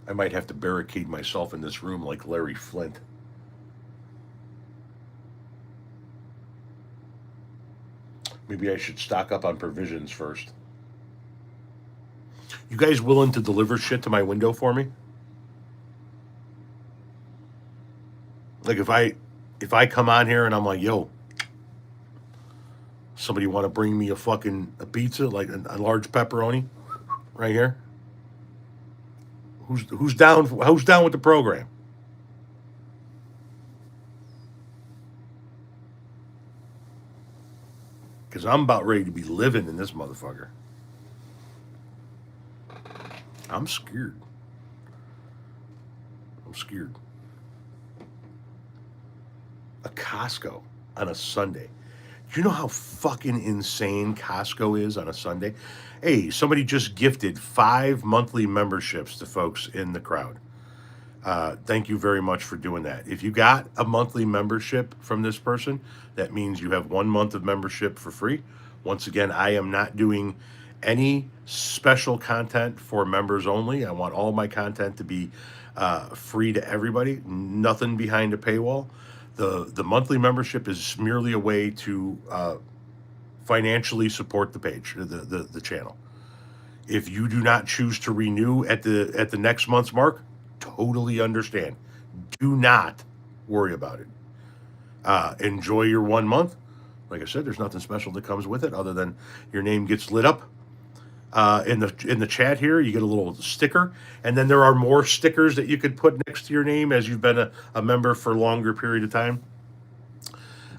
I might have to barricade myself in this room like Larry Flint. Maybe I should stock up on provisions first. You guys willing to deliver shit to my window for me? Like if I come on here and I'm like, yo, somebody want to bring me a pizza, like a large pepperoni, right here? Who's down? Who's down with the program? Because I'm about ready to be living in this motherfucker. I'm scared. I'm scared. A Costco on a Sunday. Do you know how fucking insane Costco is on a Sunday? Hey, somebody just gifted 5 monthly memberships to folks in the crowd. Thank you very much for doing that. If you got a monthly membership from this person, that means you have 1 month of membership for free. Once again, I am not doing any special content for members only. I want all my content to be free to everybody, nothing behind a paywall. The monthly membership is merely a way to financially support the page, the channel. If you do not choose to renew at the next month's mark, totally understand. Do not worry about it. Enjoy your 1 month. Like I said, there's nothing special that comes with it other than your name gets lit up in the chat here. You get a little sticker, and then there are more stickers that you could put next to your name as you've been a member for a longer period of time.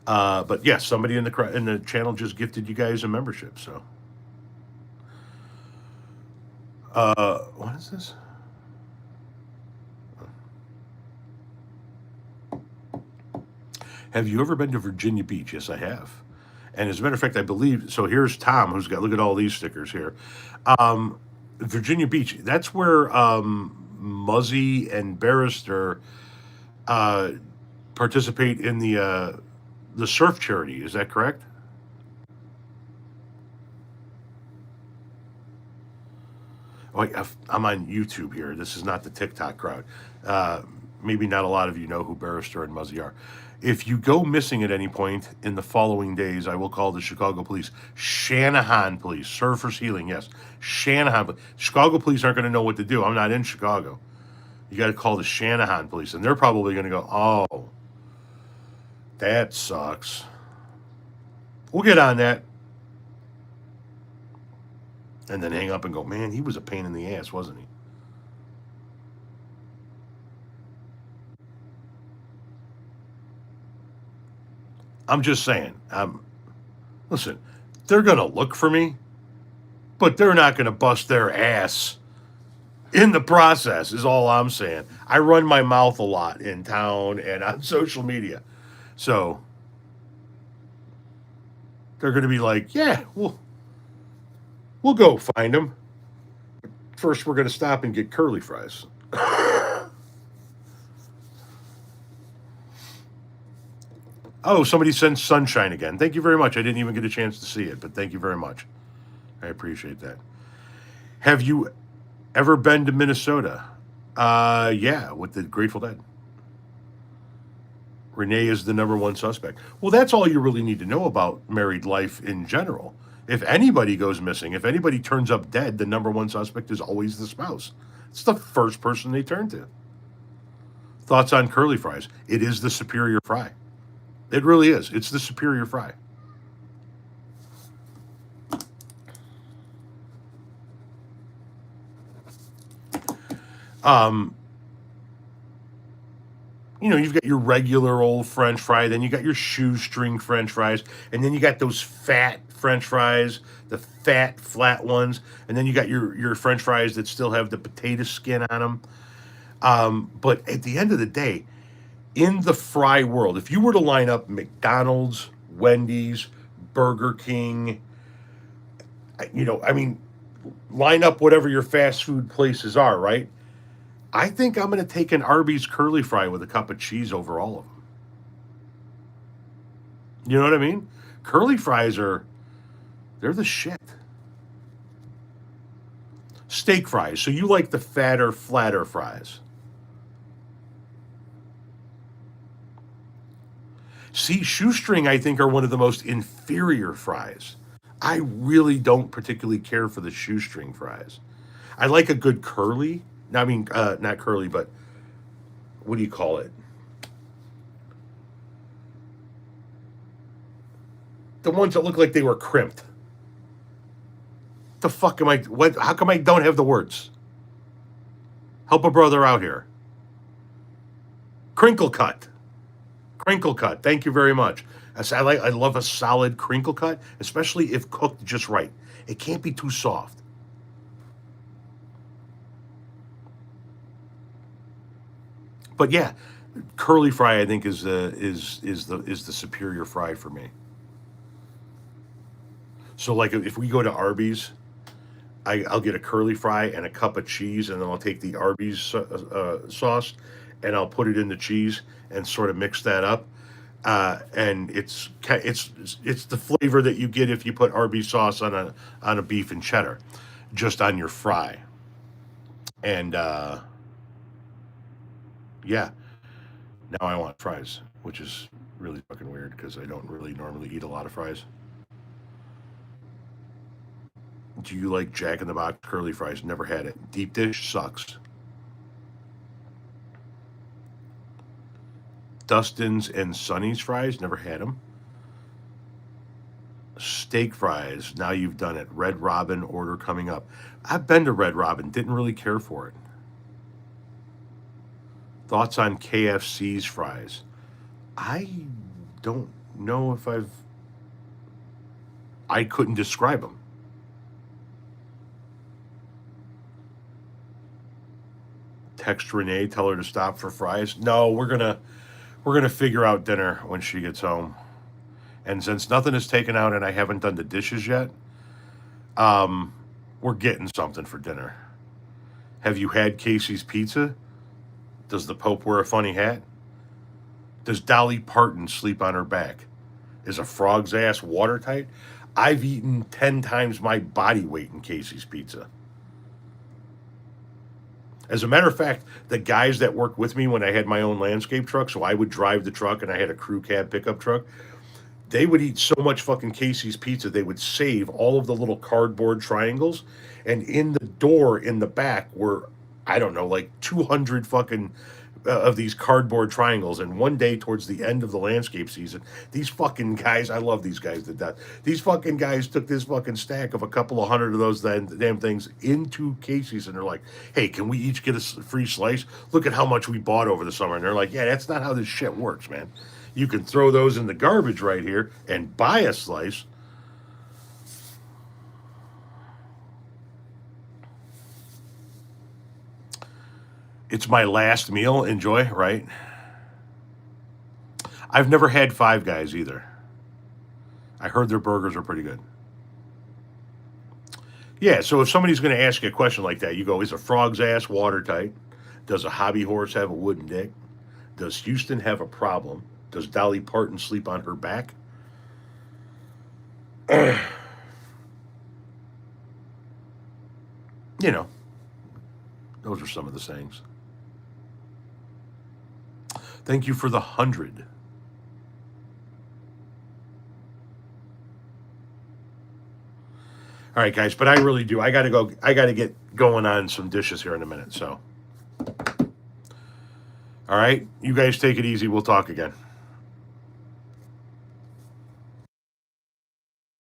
But yes, somebody in the channel just gifted you guys a membership. So, what is this? Have you ever been to Virginia Beach? Yes, I have. And as a matter of fact, I believe so. Here's Tom, who's got look at all these stickers here. Virginia Beach. That's where Muzzy and Barrister uh, participate in the surf charity. Is that correct? Oh, I'm on YouTube here. This is not the TikTok crowd. Uh, Maybe not a lot of you know who Barrister and Muzzy are. If you go missing at any point in the following days, I will call the Chicago police. Shanahan police. Surfers Healing, yes. Shanahan. Chicago police aren't going to know what to do. I'm not in Chicago. You got to call the Shanahan police, and they're probably going to go, oh, that sucks. We'll get on that. And then hang up and go, man, he was a pain in the ass, wasn't he? I'm just saying. Listen, they're going to look for me, but they're not going to bust their ass in the process, is all I'm saying. I run my mouth a lot in town and on social media. So they're going to be like, yeah, we'll go find them. First, we're going to stop and get curly fries. Oh, somebody sent sunshine again. Thank you very much. I didn't even get a chance to see it, but thank you very much. I appreciate that. Have you ever been to Minnesota? Yeah, with the Grateful Dead. Renee is the number one suspect. Well, that's all you really need to know about married life in general. If anybody goes missing, if anybody turns up dead, the number one suspect is always the spouse. It's the first person they turn to. Thoughts on curly fries? It is the superior fry. It really is. It's the superior fry. Um, you've got your regular old French fry, then you got your shoestring French fries, and then you got those fat French fries, the fat, flat ones, and then you got your French fries that still have the potato skin on them. But at the end of the day, in the fry world, if you were to line up McDonald's, Wendy's, Burger King, I mean, line up whatever your fast food places are, right? I think I'm going to take an Arby's curly fry with a cup of cheese over all of them. You know what I mean? Curly fries they're the shit. Steak fries. So you like the fatter, flatter fries. See, shoestring, I think, are one of the most inferior fries. I really don't particularly care for the shoestring fries. I like a good curly. I mean, not curly, but what do you call it? The ones that look like they were crimped. The fuck am I? What? How come I don't have the words? Help a brother out here. Crinkle cut. Crinkle cut. Thank you very much. I love a solid crinkle cut, especially if cooked just right. It can't be too soft. But yeah, curly fry I think is the superior fry for me. So like if we go to Arby's, I'll get a curly fry and a cup of cheese, and then I'll take the Arby's sauce and I'll put it in the cheese and sort of mix that up. And it's the flavor that you get if you put Arby's sauce on a beef and cheddar, just on your fry. And yeah, now I want fries, which is really fucking weird because I don't really normally eat a lot of fries. Do you like Jack in the Box curly fries? Never had it. Deep dish sucks. Dustin's and Sonny's fries. Never had them. Steak fries. Now you've done it. Red Robin order coming up. I've been to Red Robin. Didn't really care for it. Thoughts on KFC's fries? I don't know if I couldn't describe them. Text Renee, tell her to stop for fries. No, we're gonna figure out dinner when she gets home. And since nothing is taken out and I haven't done the dishes yet, we're getting something for dinner. Have you had Casey's Pizza? Does the Pope wear a funny hat? Does Dolly Parton sleep on her back? Is a frog's ass watertight? I've eaten 10 times my body weight in Casey's Pizza. As a matter of fact, the guys that worked with me when I had my own landscape truck, so I would drive the truck and I had a crew cab pickup truck, they would eat so much fucking Casey's Pizza, they would save all of the little cardboard triangles, and in the door in the back were, I don't know, like 200 fucking of these cardboard triangles. And one day towards the end of the landscape season, these fucking guys, I love these guys to death. These fucking guys took this fucking stack of a couple of hundred of those damn things into Casey's, and they're like, hey, can we each get a free slice? Look at how much we bought over the summer. And they're like, yeah, that's not how this shit works, man. You can throw those in the garbage right here and buy a slice. It's my last meal. Enjoy, right? I've never had Five Guys either. I heard their burgers are pretty good. Yeah, so if somebody's going to ask you a question like that, you go, is a frog's ass watertight? Does a hobby horse have a wooden dick? Does Houston have a problem? Does Dolly Parton sleep on her back? You know, those are some of the sayings. Thank you for the 100. All right, guys, but I really do. I got to go. I got to get going on some dishes here in a minute. So, all right, you guys take it easy. We'll talk again.